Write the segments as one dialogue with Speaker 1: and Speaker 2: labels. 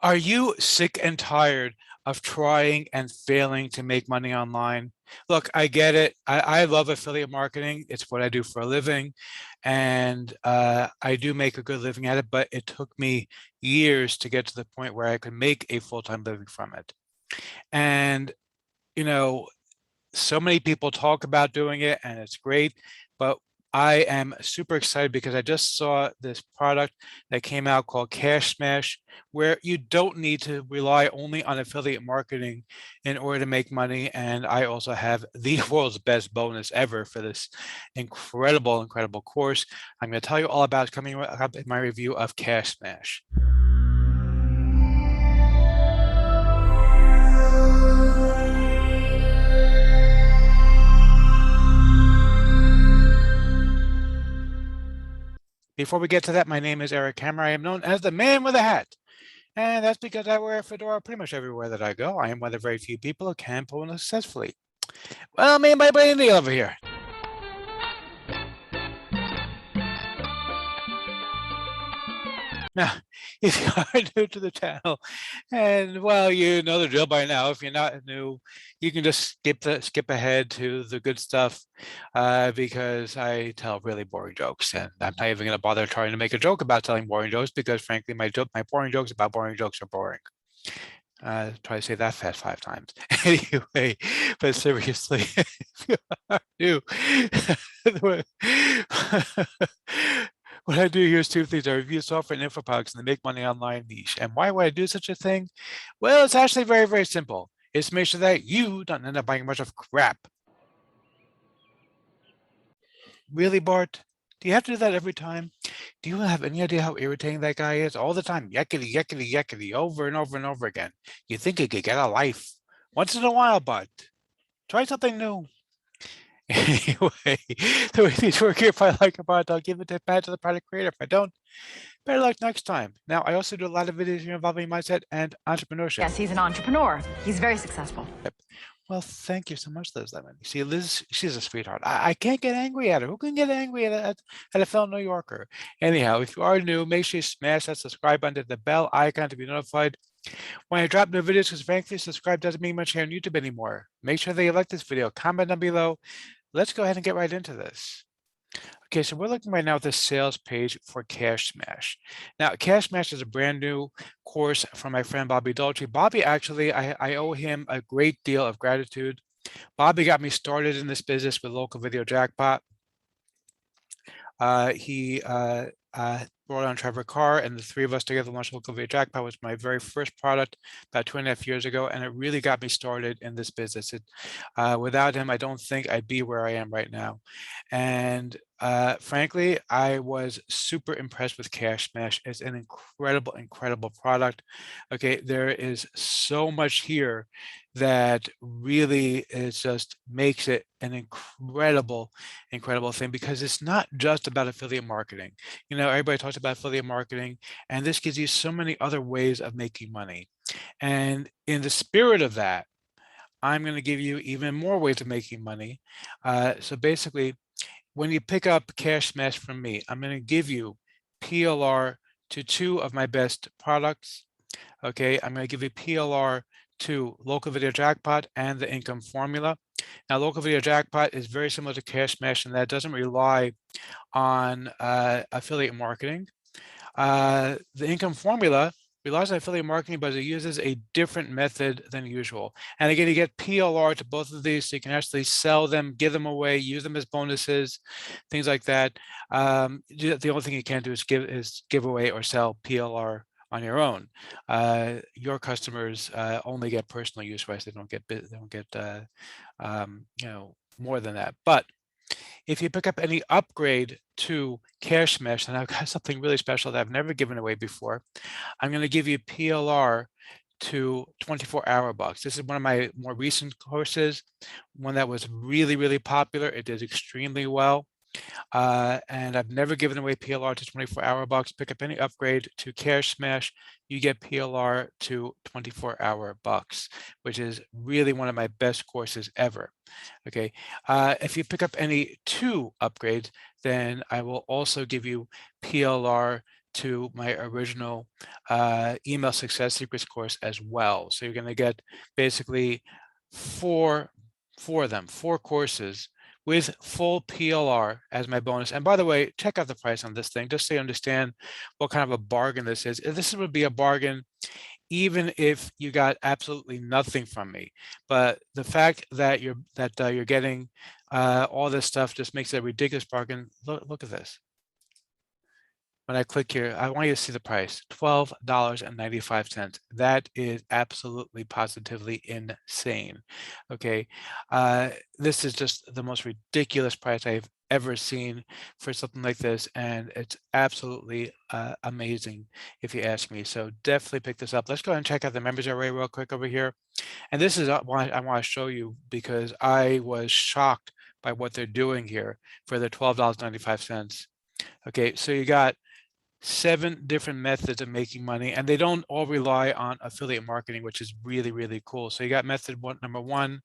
Speaker 1: Are you sick and tired of trying and failing to make money online? Look, I get it. I love affiliate marketing. It's what I do for a living. And I do make a good living at it, but it took me years to get to the point where I could make a full-time living from it. And, you know, so many people talk about doing it and it's great, but I am super excited because I just saw this product that came out called Cash Smash, where you don't need to rely only on affiliate marketing in order to make money. And I also have the world's best bonus ever for this incredible course. I'm going to tell you all about it coming up in my review of Cash Smash. Before we get to that, my name is Eric Hammer. I am known as the man with a hat. And that's because I wear a fedora pretty much everywhere that I go. I am one of the very few people who can pull one successfully. Well, me and my buddy Neil over here. Now, if you are new to the channel, and well, you know the drill by now. If you're not new, you can just skip ahead to the good stuff because I tell really boring jokes, and I'm not even going to bother trying to make a joke about telling boring jokes because, frankly, my boring jokes about boring jokes are boring. Try to say that fast 5 times. Anyway, but seriously, if you are new, what I do here is two things. I review software and info products and they make money online niche. And why would I do such a thing? Well, it's actually very simple. It's to make sure that you don't end up buying a bunch of crap. Really, Bart? Do you have to do that every time? Do you have any idea how irritating that guy is? All the time, yakety, over and over again. You think he could get a life. Once in a while, Bart. Try something new. Anyway, so if it's working, if I like a product, I'll give it a pat to the product creator. If I don't, better luck next time. Now, I also do a lot of videos involving mindset and entrepreneurship.
Speaker 2: Yes, he's an entrepreneur. He's very successful.
Speaker 1: Yep. Well, thank you so much, Liz Lemon. You see, Liz, she's a sweetheart. I can't get angry at her. Who can get angry at a fellow New Yorker? Anyhow, if you are new, make sure you smash that subscribe button, the bell icon to be notified when I drop new videos, because frankly, subscribe doesn't mean much here on YouTube anymore. Make sure that you like this video, comment down below. Let's go ahead and get right into this. Okay, so we're looking right now at the sales page for Cash Smash. Now, Cash Smash is a brand new course from my friend Bobby Dolce. Bobby, actually, I owe him a great deal of gratitude. Bobby got me started in this business with Local Video Jackpot. He brought on Trevor Carr, and the three of us together launched Local Video Jackpot. Was my very first product about 2.5 years ago, and it really got me started in this business. Without him, I don't think I'd be where I am right now. And frankly, I was super impressed with Cash Smash. It's an incredible product. Okay, there is so much here that really is just makes it an incredible thing, because it's not just about affiliate marketing. You know, everybody talks about affiliate marketing, and this gives you so many other ways of making money. And in the spirit of that, I'm going to give you even more ways of making money. So basically, when you pick up Cash Smash from me, I'm going to give you PLR to 2 of my best products. Okay, I'm going to give you PLR to Local Video Jackpot and the income formula. Now, Local Video Jackpot is very similar to Cash Smash in that it doesn't rely on affiliate marketing. The income formula relies on affiliate marketing, but it uses a different method than usual. And again, you get PLR to both of these, so you can actually sell them, give them away, use them as bonuses, things like that. The only thing you can't do is give away or sell PLR on your own. Your customers only get personal use rights. They don't get more than that. But if you pick up any upgrade to Cash Smash, and I've got something really special that I've never given away before, I'm going to give you PLR to 24-hour bucks. This is one of my more recent courses, one that was really popular. It did extremely well. And I've never given away PLR to 24-hour bucks. Pick up any upgrade to Cash Smash, you get PLR to 24-hour bucks, which is really one of my best courses ever. Okay, if you pick up any 2 upgrades, then I will also give you PLR to my original email success secrets course as well. So you're going to get basically four of them, 4 courses with full PLR as my bonus. And by the way, check out the price on this thing, just so you understand what kind of a bargain this is. This would be a bargain even if you got absolutely nothing from me. But the fact that you're getting all this stuff just makes it a ridiculous bargain. Look at this. When I click here, I want you to see the price, $12.95. That is absolutely positively insane. Okay. This is just the most ridiculous price I've ever seen for something like this. And it's absolutely amazing if you ask me. So definitely pick this up. Let's go ahead and check out the members array real quick over here. And this is what I want to show you because I was shocked by what they're doing here for the $12.95. Okay, so you got 7 different methods of making money, and they don't all rely on affiliate marketing, which is really, really cool. So you got number one.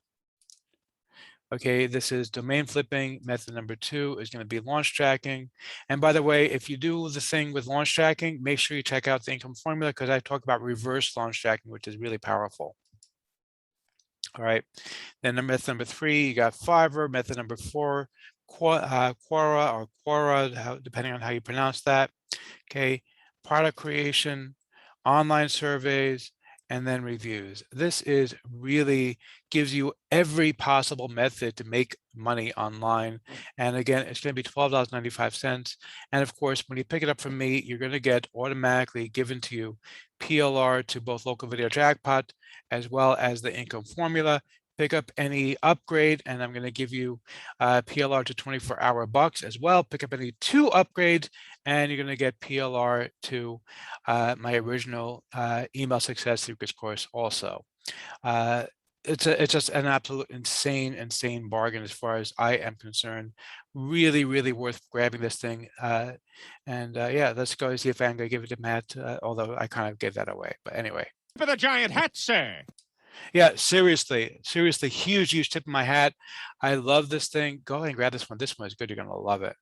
Speaker 1: Okay, this is domain flipping. Method number 2 is going to be launch tracking. And by the way, if you do the thing with launch tracking, make sure you check out the income formula because I talk about reverse launch tracking, which is really powerful. All right, then method number 3, you got Fiverr. Method number 4, Quora or Quora, depending on how you pronounce that. Okay, product creation, online surveys, and then reviews. This is really gives you every possible method to make money online. And again, it's going to be $12.95. And of course, when you pick it up from me, you're going to get automatically given to you PLR to both local video jackpot as well as the income formula. Pick up any upgrade, and I'm going to give you PLR to 24-hour bucks as well. Pick up any 2 upgrades, and you're going to get PLR to my original email success secrets course also. It's just an absolute insane bargain as far as I am concerned. Really, really worth grabbing this thing. Yeah, let's go see if I'm going to give it to Matt, although I kind of gave that away. But anyway.
Speaker 3: For the giant hat, sir.
Speaker 1: Yeah, seriously, huge tip of my hat. I love this thing. Go ahead and grab this one. This one is good. You're going to love it.